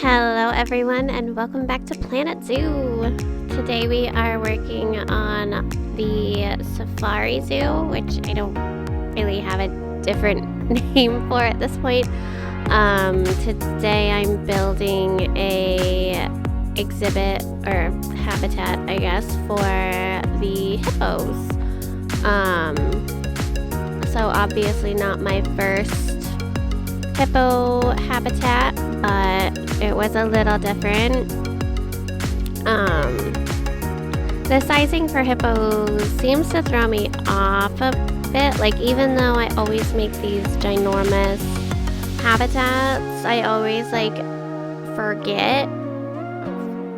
Hello everyone and welcome back to Planet Zoo. Today we are working on the Safari Zoo, which I don't really have a different name for at this point. Today I'm building a exhibit or habitat, I guess, for the hippos. So obviously not my first hippo habitat, but it was a little different. The sizing for hippos seems to throw me off a bit. Like, even though I always make these ginormous habitats, I always forget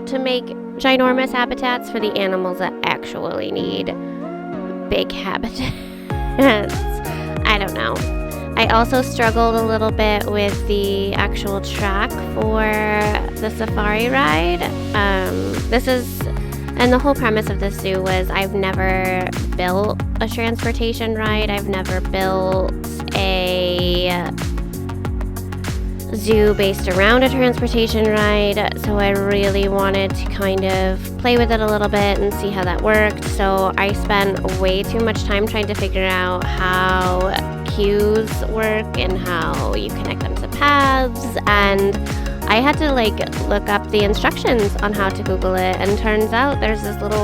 to make ginormous habitats for the animals that actually need big habitats. I don't know. I also struggled a little bit with the actual track for the safari ride. And the whole premise of this zoo was I've never built a transportation ride. I've never built a zoo based around a transportation ride. So I really wanted to kind of play with it a little bit and see how that worked. So I spent way too much time trying to figure out how cues work and how you connect them to paths, and I had to look up the instructions on how to Google it, and turns out there's this little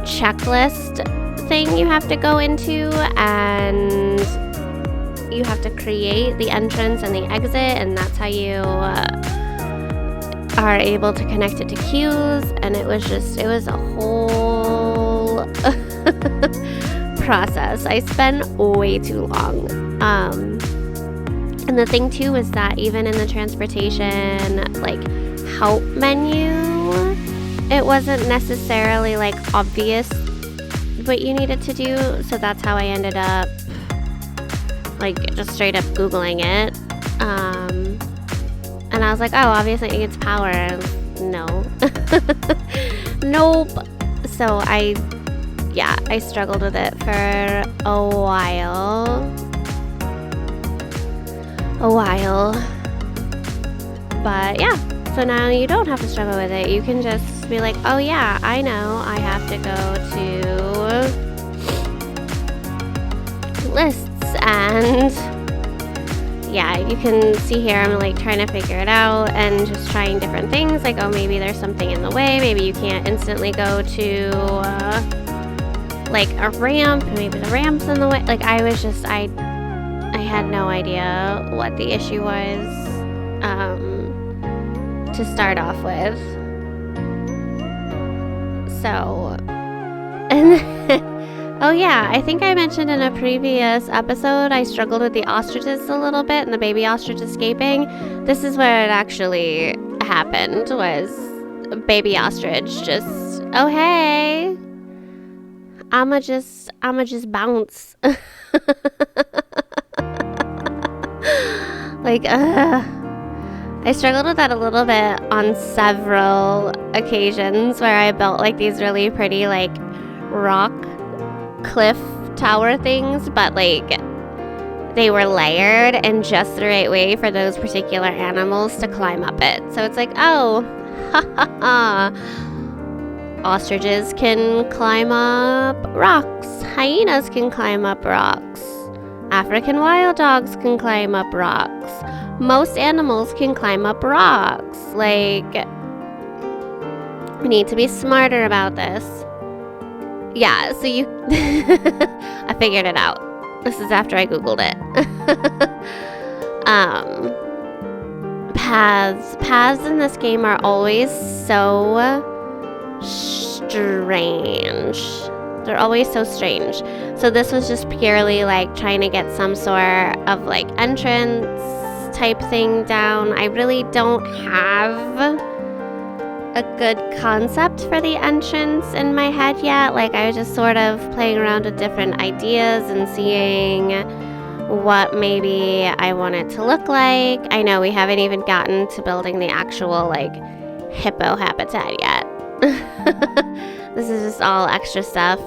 checklist thing you have to go into, and you have to create the entrance and the exit, and that's how you are able to connect it to cues. And it was a whole process. I spent way too long. And the thing too is that even in the transportation help menu, it wasn't necessarily obvious what you needed to do. So that's how I ended up just straight up Googling it. And I was like, oh, obviously it needs power. No. Nope. So I struggled with it for a while. But yeah, so now you don't have to struggle with it. You can just be like, oh yeah, I know I have to go to lists, and yeah, you can see here I'm trying to figure it out and just trying different things. Oh, maybe there's something in the way. Maybe you can't instantly go to a ramp. Maybe the ramp's in the way. I had no idea what the issue was to start off with. So, and oh yeah, I think I mentioned in a previous episode I struggled with the ostriches a little bit and the baby ostrich escaping. This is where it actually happened, was baby ostrich just, oh hey, I'ma just bounce. I struggled with that a little bit on several occasions where I built these really pretty rock cliff tower things, but they were layered in just the right way for those particular animals to climb up it. So it's oh, ha ha ha. Ostriches can climb up rocks. Hyenas can climb up rocks. African wild dogs can climb up rocks. Most animals can climb up rocks. We need to be smarter about this. Yeah, so you... I figured it out. This is after I Googled it. Paths in this game are always so strange. They're always so strange. So this was just purely trying to get some sort of entrance type thing down. I really don't have a good concept for the entrance in my head yet. I was just sort of playing around with different ideas and seeing what maybe I want it to look like. I know we haven't even gotten to building the actual hippo habitat yet. This is just all extra stuff.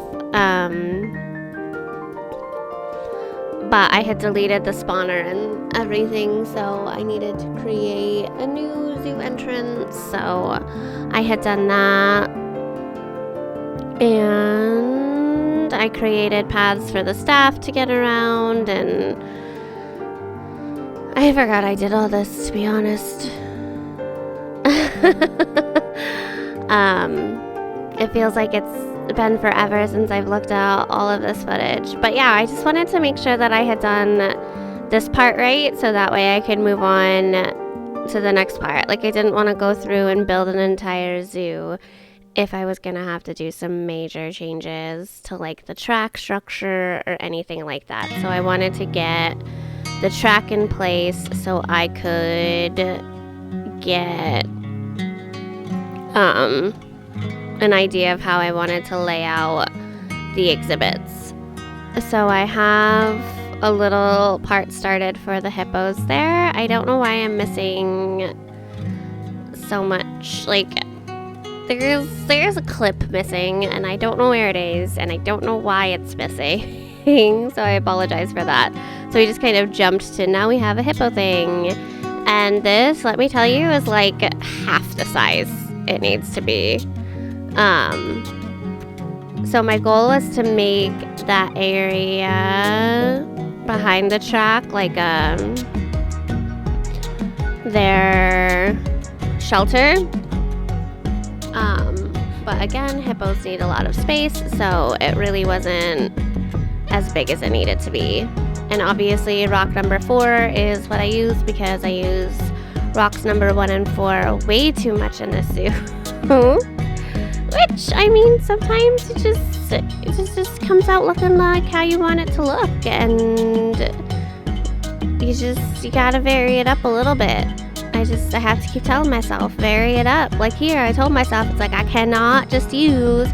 but I had deleted the spawner and everything, so I needed to create a new zoo entrance. So I had done that, and I created paths for the staff to get around, and I forgot I did all this, to be honest. It feels like it's been forever since I've looked at all of this footage. But yeah, I just wanted to make sure that I had done this part right, so that way I could move on to the next part. Like, I didn't want to go through and build an entire zoo if I was gonna have to do some major changes to like the track structure or anything like that. So I wanted to get the track in place so I could get an idea of how I wanted to lay out the exhibits. So I have a little part started for the hippos there. I don't know why I'm missing so much. Like, there's a clip missing, and I don't know where it is, and I don't know why it's missing. So I apologize for that. So we just kind of jumped to now we have a hippo thing. And this, let me tell you, is like half the size it needs to be. So my goal was to make that area behind the track like their shelter. But again, hippos need a lot of space, so it really wasn't as big as it needed to be. And obviously rock number 4 is what I use, because I use rocks number 1 and 4 way too much in this zoo. Which, I mean, sometimes it just comes out looking like how you want it to look, and you gotta vary it up a little bit. I have to keep telling myself, vary it up. Like here, I told myself, it's like, I cannot just use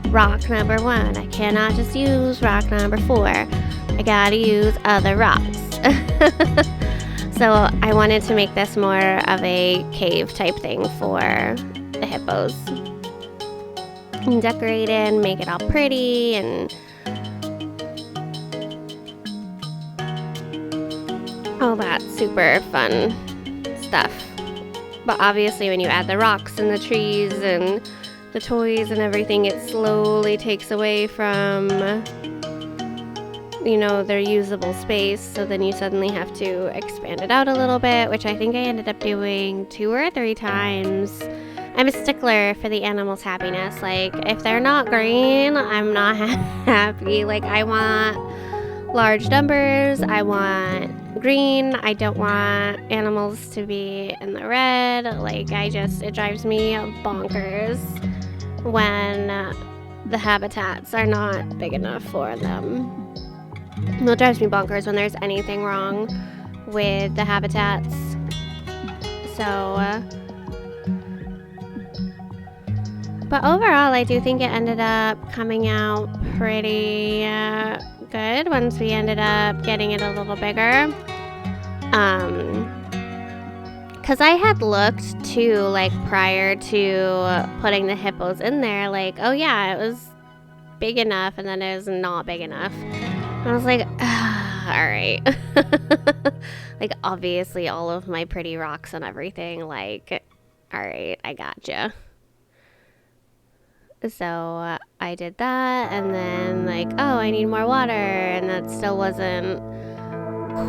rock number 1. I cannot just use rock number 4. I gotta use other rocks. So I wanted to make this more of a cave type thing for the hippos. And decorate it and make it all pretty and all that super fun stuff. But obviously when you add the rocks and the trees and the toys and everything, it slowly takes away from, you know, their usable space. So then you suddenly have to expand it out a little bit, which I think I ended up doing 2 or 3 times. I'm a stickler for the animals' happiness. Like, if they're not green, I'm not happy. Like, I want large numbers. I want green. I don't want animals to be in the red. Like, it drives me bonkers when the habitats are not big enough for them. Well, it drives me bonkers when there's anything wrong with the habitats. So, but overall, I do think it ended up coming out pretty good once we ended up getting it a little bigger. Because I had looked too, like, prior to putting the hippos in there, like, oh yeah, it was big enough, and then it was not big enough. And I was like, alright. Like, obviously, all of my pretty rocks and everything, like, alright, I gotcha. So I did that, and then like, oh, I need more water, and that still wasn't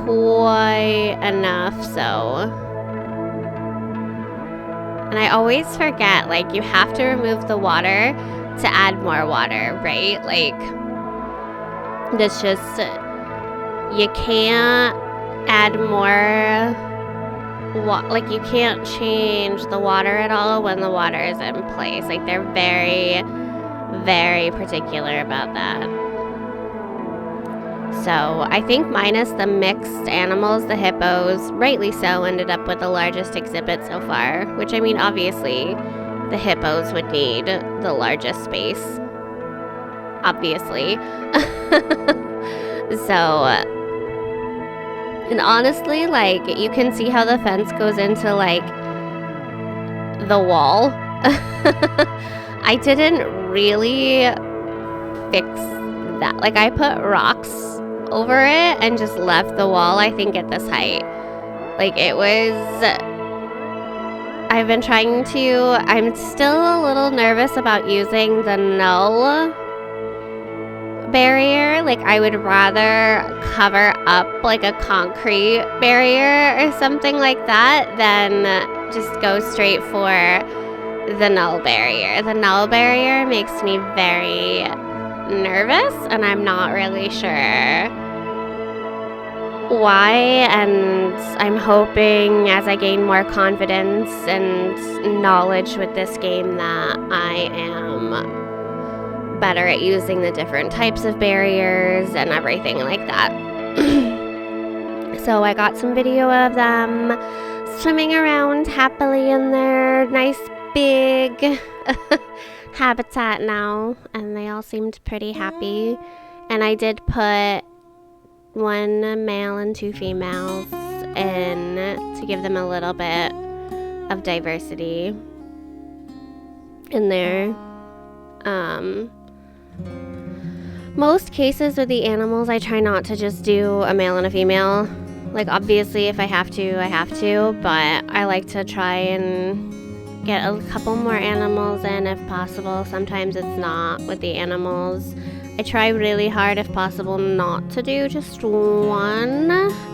quite enough. So, and I always forget, like, you have to remove the water to add more water, right? Like, that's just, you can't add more like, you can't change the water at all when the water is in place. Like, they're very, very particular about that. So I think minus the mixed animals, the hippos, rightly so, ended up with the largest exhibit so far, which, I mean, obviously the hippos would need the largest space, obviously. So and honestly, like, you can see how the fence goes into, like, the wall. I didn't really fix that. Like, I put rocks over it and just left the wall, I think, at this height. Like, it was... I've been trying to... I'm still a little nervous about using the null barrier. Like, I would rather cover up like a concrete barrier or something like that than just go straight for the null barrier. The null barrier makes me very nervous, and I'm not really sure why, and I'm hoping as I gain more confidence and knowledge with this game that I am better at using the different types of barriers and everything like that. So I got some video of them swimming around happily in their nice big habitat now, and they all seemed pretty happy. And I did put 1 male and 2 females in to give them a little bit of diversity in there. Most cases with the animals, I try not to just do a male and a female. Like, obviously, if I have to, I have to, but I like to try and get a couple more animals in if possible. Sometimes it's not with the animals. I try really hard, if possible, not to do just one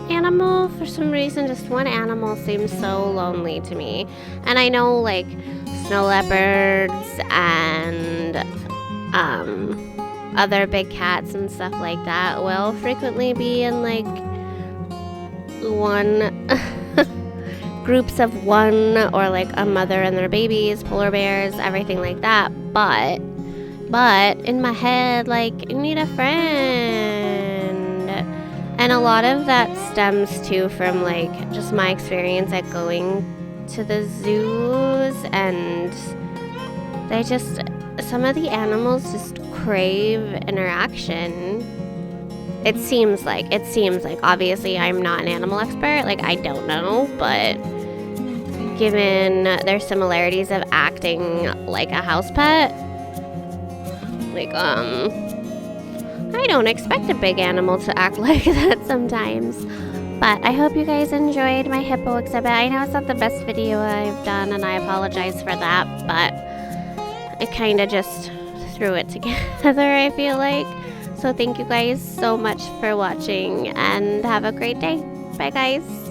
animal. For some reason, just one animal seems so lonely to me. And I know, like, snow leopards and other big cats and stuff like that will frequently be in, like, one groups of one, or like a mother and their babies, polar bears, everything like that. But in my head, like, I need a friend. And a lot of that stems too from, like, just my experience at going to the zoos, and they just, some of the animals just crave interaction. It seems like, obviously I'm not an animal expert, like, I don't know, but given their similarities of acting like a house pet, like, I don't expect a big animal to act like that sometimes. But I hope you guys enjoyed my hippo exhibit. I know it's not the best video I've done, and I apologize for that, but I kind of just threw it together, I feel like. So thank you guys so much for watching, and have a great day. Bye, guys.